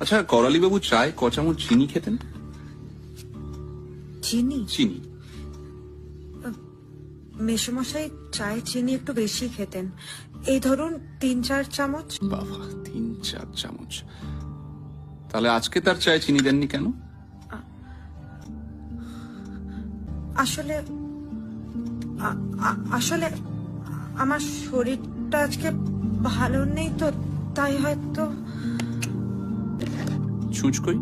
আচ্ছা, করালি বাবু চায় ক চামচ চিনি খেতেন? চিনি? চিনি মেসোমশাই চায়ে চিনি একটু বেশি খেতেন, এই ধরুন 3-4 চামচ। বাবা, 3-4 চামচ। তাহলে আজকে তার চায়ে চিনি দেননি কেন? আসলে আসলে আমার শরীরটা আজকে ভালো নেই তো, তাই হয়তো। ছুঁচ কই?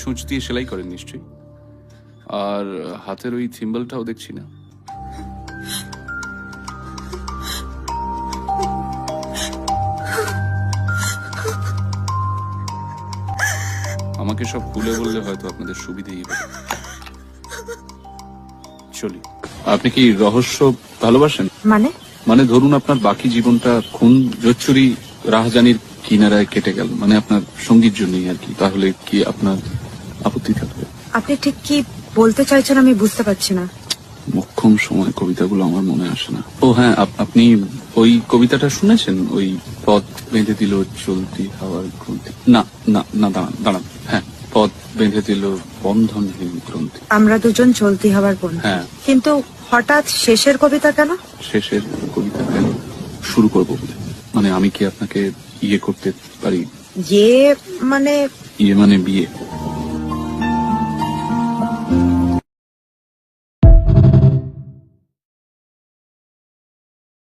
ছুঁচ দিয়ে সেলাই করেন নিশ্চয়ই। আর হাতের ওই থিম্বলটাও দেখছি না। আমাকে সব খুলে বললে হয়তো আপনাদের সুবিধেই হবে। চলি। আপনি কি রহস্য ভালোবাসেন? মানে ধরুন আপনার বাকি জীবনটা খুন জচ্চুরি রাহজানির কিনারায় কেটে গেল, মানে আপনার সঙ্গীর জন্যই আর কি, তাহলে কি আপনার আপত্তি থাকবে? আপনি ঠিক কি বলতে চাইছেন আমি বুঝতে পারছি না। মোক্ষম সময় কবিতাগুলো আমার মনে আসে না। ও হ্যাঁ, আপনি ওই কবিতাটা শুনেছেন? ওই পথ বেঁধে দিল চলতি হাওয়ার গ্রন্থি। না না না, দাঁড়ান দাঁড়ান, হ্যাঁ, পথ বেঁধে দিল বন্ধনহীন গ্রন্থি। আমরা দুজন চলতি হবার বন্ধু। হ্যাঁ। কিন্তু হঠাৎ শেষের কবিতা কেন? শেষের কবিতা কেন শুরু করবো বলে, মানে আমি কি আপনাকে ইয়ে করতে পারি? ইয়ে মানে ইয়ে মানে বিয়ে।